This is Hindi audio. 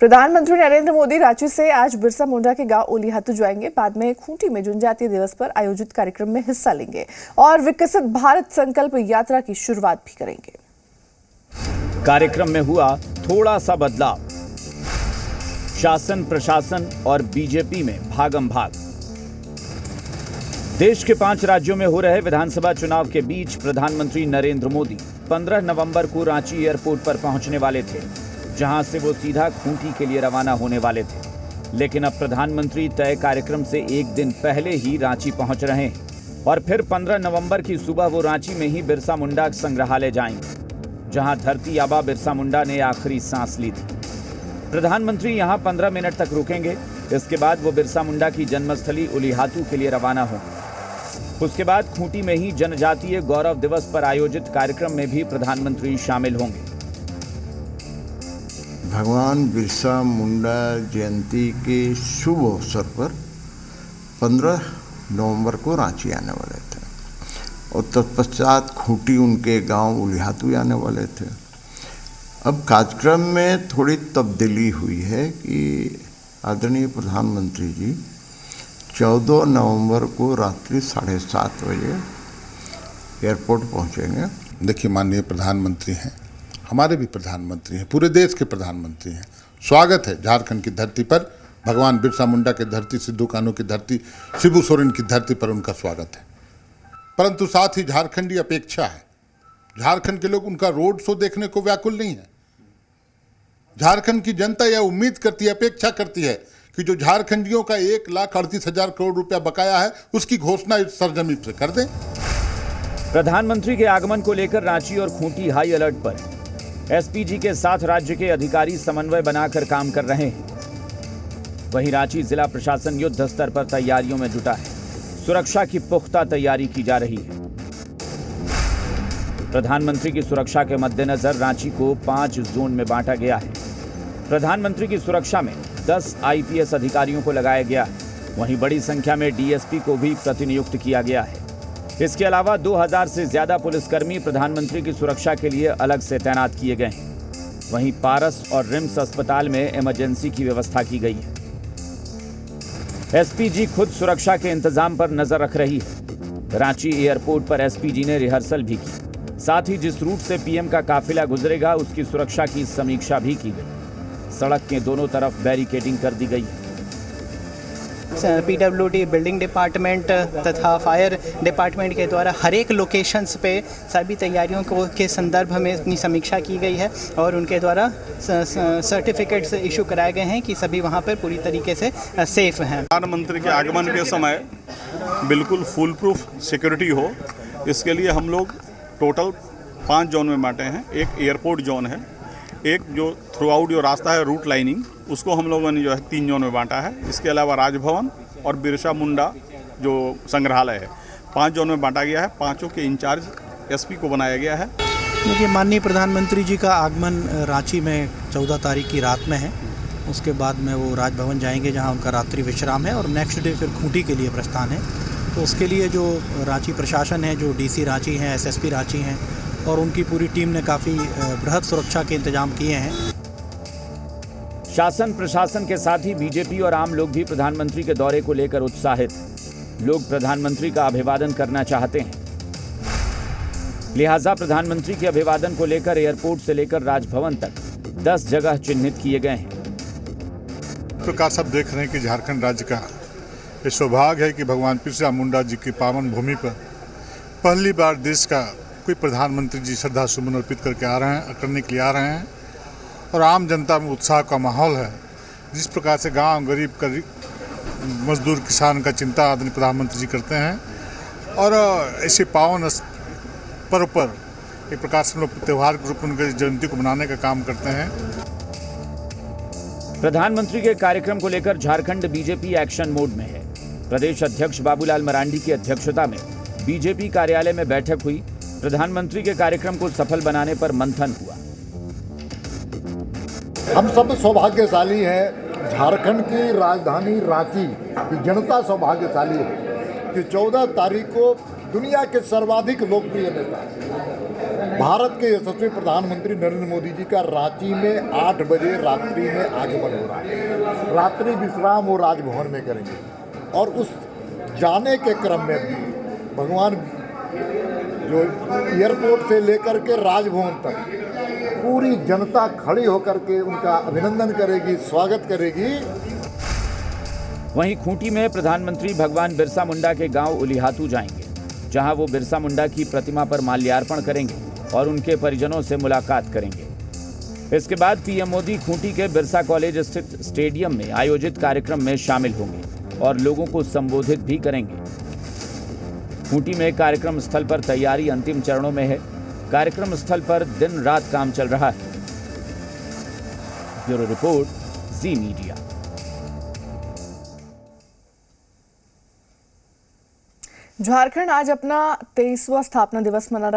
प्रधानमंत्री नरेंद्र मोदी रांची से आज बिरसा मुंडा के गांव ओलिहातू जाएंगे। बाद में खूंटी में जनजातीय दिवस पर आयोजित कार्यक्रम में हिस्सा लेंगे और विकसित भारत संकल्प यात्रा की शुरुआत भी करेंगे। कार्यक्रम में हुआ थोड़ा सा बदलाव। शासन प्रशासन और बीजेपी में भागम भाग। देश के 5 राज्यों में हो रहे विधानसभा चुनाव के बीच प्रधानमंत्री नरेंद्र मोदी 15 नवंबर को रांची एयरपोर्ट पर पहुंचने वाले थे, जहां से वो सीधा खूंटी के लिए रवाना होने वाले थे। लेकिन अब प्रधानमंत्री तय कार्यक्रम से एक दिन पहले ही रांची पहुंच रहे हैं और फिर 15 नवंबर की सुबह वो रांची में ही बिरसा मुंडा संग्रहालय जाएंगे, जहां धरती आबा बिरसा मुंडा ने आखिरी सांस ली थी। प्रधानमंत्री यहां 15 मिनट तक रुकेंगे। इसके बाद वो बिरसा मुंडा की जन्मस्थली ओलिहातू के लिए रवाना होंगे। उसके बाद खूंटी में ही जनजातीय गौरव दिवस पर आयोजित कार्यक्रम में भी प्रधानमंत्री शामिल होंगे। भगवान बिरसा मुंडा जयंती के शुभ अवसर पर 15 नवंबर को रांची आने वाले थे और तत्पश्चात खूंटी उनके गांव ओलिहातू आने वाले थे। अब कार्यक्रम में थोड़ी तब्दीली हुई है कि आदरणीय प्रधानमंत्री जी 14 नवंबर को रात्रि 7:30 बजे एयरपोर्ट पहुंचेंगे। देखिए, माननीय प्रधानमंत्री हैं, हमारे भी प्रधानमंत्री हैं, पूरे देश के प्रधानमंत्री हैं। स्वागत है झारखंड की धरती पर, भगवान बिरसा मुंडा की धरती, सिद्धू कान्हू की धरती, शिबू सोरेन की धरती पर उनका स्वागत है। परंतु साथ ही झारखंडी अपेक्षा है, झारखंड के लोग उनका रोड शो देखने को व्याकुल नहीं है। झारखंड की जनता यह उम्मीद करती है, अपेक्षा करती है कि जो झारखंडियों का 1,38,000 करोड़ रुपया बकाया है, उसकी घोषणा इस सरजमीन से कर दें। प्रधानमंत्री के आगमन को लेकर रांची और खूंटी हाई अलर्ट पर। एसपीजी के साथ राज्य के अधिकारी समन्वय बनाकर काम कर रहे हैं। वहीं रांची जिला प्रशासन युद्ध स्तर पर तैयारियों में जुटा है। सुरक्षा की पुख्ता तैयारी की जा रही है। प्रधानमंत्री की सुरक्षा के मद्देनजर रांची को 5 जोन में बांटा गया है। प्रधानमंत्री की सुरक्षा में 10 आईपीएस अधिकारियों को लगाया गया है। वहीं बड़ी संख्या में डीएसपी को भी प्रतिनियुक्त किया गया है। इसके अलावा 2000 से ज्यादा पुलिसकर्मी प्रधानमंत्री की सुरक्षा के लिए अलग से तैनात किए गए हैं। वहीं पारस और रिम्स अस्पताल में इमरजेंसी की व्यवस्था की गई है। एसपीजी खुद सुरक्षा के इंतजाम पर नजर रख रही है। रांची एयरपोर्ट पर एसपीजी ने रिहर्सल भी की। साथ ही जिस रूट से पीएम का काफिला गुजरेगा, उसकी सुरक्षा की समीक्षा भी की गई। सड़क के दोनों तरफ बैरिकेडिंग कर दी गई है। पीडब्ल्यूडी बिल्डिंग डिपार्टमेंट तथा फायर डिपार्टमेंट के द्वारा हर एक लोकेशंस पे सभी तैयारियों के संदर्भ में अपनी समीक्षा की गई है और उनके द्वारा सर्टिफिकेट्स इशू कराए गए हैं कि सभी वहाँ पर पूरी तरीके से सेफ हैं। प्रधानमंत्री के आगमन के समय बिल्कुल फुल प्रूफ सिक्योरिटी हो, इसके लिए हम लोग टोटल 5 जोन में बांटे हैं। एक एयरपोर्ट जोन है, एक जो थ्रू आउट जो रास्ता है रूट लाइनिंग, उसको हम लोगों ने जो है 3 जोन में बांटा है। इसके अलावा राजभवन और बिरसा मुंडा जो संग्रहालय है 5 जोन में बांटा गया है। 5 के इंचार्ज एसपी को बनाया गया है। देखिए, माननीय प्रधानमंत्री जी का आगमन रांची में 14 तारीख की रात में है। उसके बाद में वो राजभवन जाएंगे, जहां उनका रात्रि विश्राम है और नेक्स्ट डे फिर खूंटी के लिए प्रस्थान है। तो उसके लिए जो रांची प्रशासन है, जो डीसी रांची हैं, एसएसपी रांची हैं और उनकी पूरी टीम ने काफ़ी बृहद सुरक्षा के इंतजाम किए हैं। शासन प्रशासन के साथ ही बीजेपी और आम लोग भी प्रधानमंत्री के दौरे को लेकर उत्साहित हैं। लोग प्रधानमंत्री का अभिवादन करना चाहते हैं। लिहाजा प्रधानमंत्री के अभिवादन को लेकर एयरपोर्ट से लेकर राजभवन तक 10 जगह चिन्हित किए गए हैं। प्रकार सब देख रहे हैं कि झारखंड राज्य का ये सौभाग्य है कि भगवान बिरसा मुंडा जी की पावन भूमि पर पहली बार देश का कोई प्रधानमंत्री जी श्रद्धा सुमन अर्पित करने के लिए आ रहे हैं और आम जनता में उत्साह का माहौल है। जिस प्रकार से गांव गरीब मजदूर किसान का चिंता आदरणीय प्रधानमंत्री जी करते हैं और ऐसे पावन पर्व पर एक प्रकार से लोग त्यौहार के रूप में उनकी जयंती को मनाने का काम करते हैं। प्रधानमंत्री के कार्यक्रम को लेकर झारखंड बीजेपी एक्शन मोड में है। प्रदेश अध्यक्ष बाबूलाल मरांडी की अध्यक्षता में बीजेपी कार्यालय में बैठक हुई। प्रधानमंत्री के कार्यक्रम को सफल बनाने पर मंथन हुआ। हम सब सौभाग्यशाली हैं, झारखंड की राजधानी रांची की जनता सौभाग्यशाली है कि 14 तारीख को दुनिया के सर्वाधिक लोकप्रिय नेता भारत के यशस्वी प्रधानमंत्री नरेंद्र मोदी जी का रांची में 8 बजे रात्रि में आगमन हो रहा है। रात्रि विश्राम वो राजभवन में करेंगे और उस जाने के क्रम में भी भगवान जो एयरपोर्ट से लेकर के राजभवन तक पूरी जनता खड़ी होकर के उनका अभिनंदन करेगी, स्वागत करेगी। वहीं खूंटी में प्रधानमंत्री भगवान बिरसा मुंडा के गांव उलिहातू जाएंगे, जहां वो बिरसा मुंडा की प्रतिमा पर माल्यार्पण करेंगे और उनके परिजनों से मुलाकात करेंगे। इसके बाद पीएम मोदी खूंटी के बिरसा कॉलेज स्थित स्टेडियम में आयोजित कार्यक्रम में शामिल होंगे और लोगों को संबोधित भी करेंगे। खूंटी में कार्यक्रम स्थल पर तैयारी अंतिम चरणों में है। कार्यक्रम स्थल पर दिन रात काम चल रहा है। ब्यूरो रिपोर्ट, जी मीडिया। झारखंड आज अपना 23वां स्थापना दिवस मना रहा है।